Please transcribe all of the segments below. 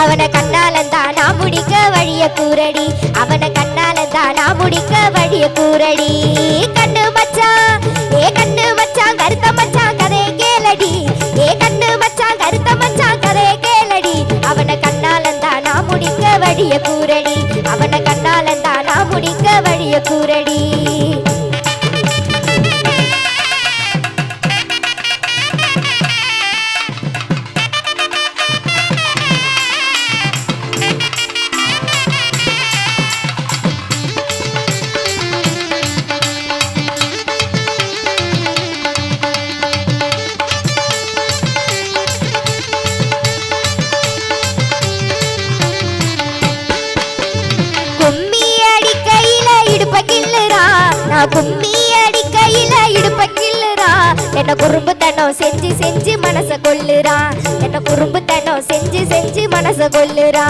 அவன கண்ணாலந்தான் நான் முடிக்க வழிய கூரடி அவன கண்ணாலந்தான் நான் முடிக்க வழிய கூரடி கண்ணு மச்சான் ஏ கண்ணு மச்சான் கருத்த மச்சான் கதை கேளடி ஏ கண்ணு மச்சான் கருத்த மச்சான் கதை கேளடி அவன கண்ணாலந்தான் நான் முடிக்க வழிய கூரடி அவன கண்ணாலந்தான் நான் முடிக்க வழிய கூரடி கும்மி அடிக்கையில இடுப்ப கிள்ளுறா என்ன குறும்புத்தனம் செஞ்சு செஞ்சு மனச கொல்லுறா என்ன குறும்புத்தனம் செஞ்சு செஞ்சு மனச கொல்லுறா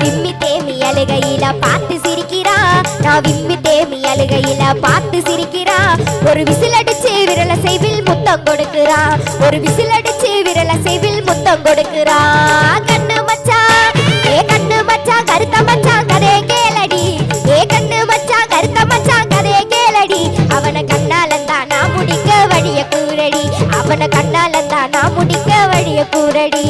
விம்மி தேமி அழுகையில பார்த்து சிரிக்கிறா நான் விம்மி தேமி அழுகையில பார்த்து சிரிக்கிறா ஒரு விசில் அடிச்சு விரல செய்வில் முத்தம் கொடுக்குறா ஒரு விசில் அடிச்சு விரல செய்வில் முத்தம் கொடுக்குறா கண்ணு மச்சான் ஏ கண்ணு மச்சான் கருத்த மச்சான் கதை கேளடி ஏ கண்ணு மச்சான் கருத்த மச்சான் கதை கேளடி அவன கண்ணாலந்தான் நான் முடிக்க வழிய கூரடி அவன கண்ணாலந்தான் நான் முடிக்க வழிய கூரடி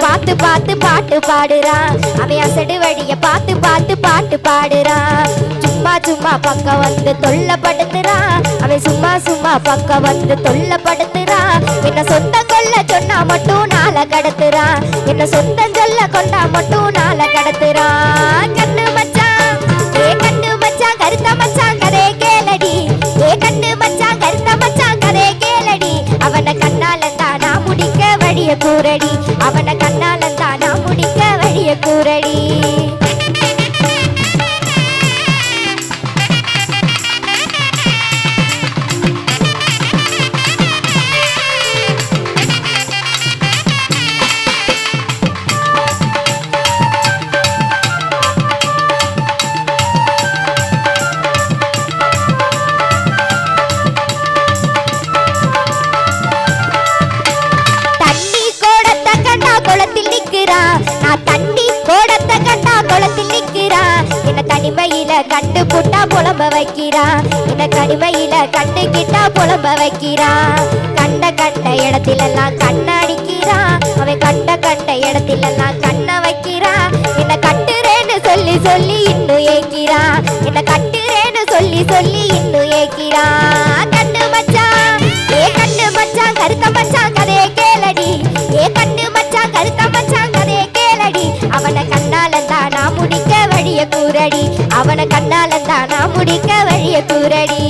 பார்த்து பார்த்து பாட்டு பாடுறா அவன் அசடு வழிய பார்த்து பார்த்து பாட்டு பாடுறா சும்மா சும்மா பக்கம் வந்து தொல்லப்படுத்துறா அவன் சும்மா சும்மா பக்கம் வந்து தொல்லப்படுத்துறா என்ன சொந்தம் கொள்ள சொன்னா மட்டும் நாளை கடத்துறா என்ன சொந்தம் சொல்ல கொண்டா மட்டும் நாளை கடத்துறா கண்ணு மச்சான் ஏ கண்ணு மச்சான் கருத்த மச்சான் கதை கேளடி ஏ கண்ணு மச்சான் கருத்த மச்சான் கதை கேளடி அவன கண்ணாலந்தான் நான் முடிக்க வழிய கூரடி அவன கண்ணாலந்தான் நான் முடிக்க வழிய கூரடி தனிமையில கண்டு புட்டா புலம்ப வைக்கிறா என்ன தனிமையில கண்டு கிட்டா புலம்ப வைக்கிறா கண்ட கண்ட இடத்திலெல்லாம் கண்ணடிக்கிறா அவன் கண்ட கண்ட இடத்திலெல்லாம் கண்ண வைக்கிறா என்ன கட்டுறேன்னு சொல்லி சொல்லி இன்னும் ஏக்கிறா என்ன கட்டுறேன்னு சொல்லி சொல்லி இன்னும் ஏக்கிறா கண்ணு மச்சான் ஏ கண்ணு மச்சான் கருத்த மச்சான் கதையை கேளடி ஏ கண்ணு மச்சான் கருத்த மச்சான் கதையை கேளடி அவன கண்ணாலந்தான் நான் முடிக்க வழிய கூரடி அவன கண்ணாலந்தான் நான் முடிக்க வழிய கூரடி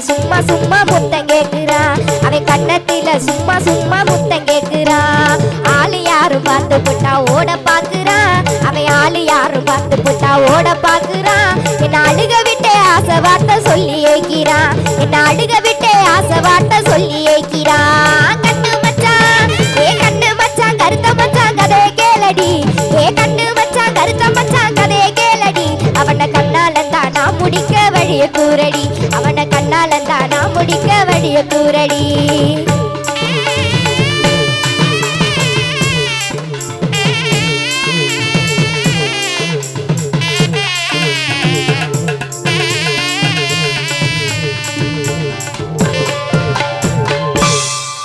சும்மா சும்மா முத்தம் கேக்குறா அவன் கண்ணத்தில சும்மா சும்மா முத்தம் கேக்குறா ஆளு யாரும் பார்த்து புட்டா ஓட பாக்குறா அவன் ஆளு யாரும் பார்த்து புட்டா ஓட பாக்குறா என்ன அழுக விட்டே ஆசை வார்த்தை சொல்லி ஏக்கிறா என்ன அழுக விட்டே ஆசை வார்த்தை சொல்லி ஏக்கிறா கண்ணு மச்சான் ஏ கண்ணு மச்சான் கருத்த மச்சான் கதையை கேளடி ஏ கண்ணு மச்சான் கருத்த மச்சான் கதையை கேளடி அவன கண்ணாலந்தான் நான் முடிக்க வழிய கூரடி அவன கண்ணாலந்தான் நான் முடிக்க வழிய கூரடி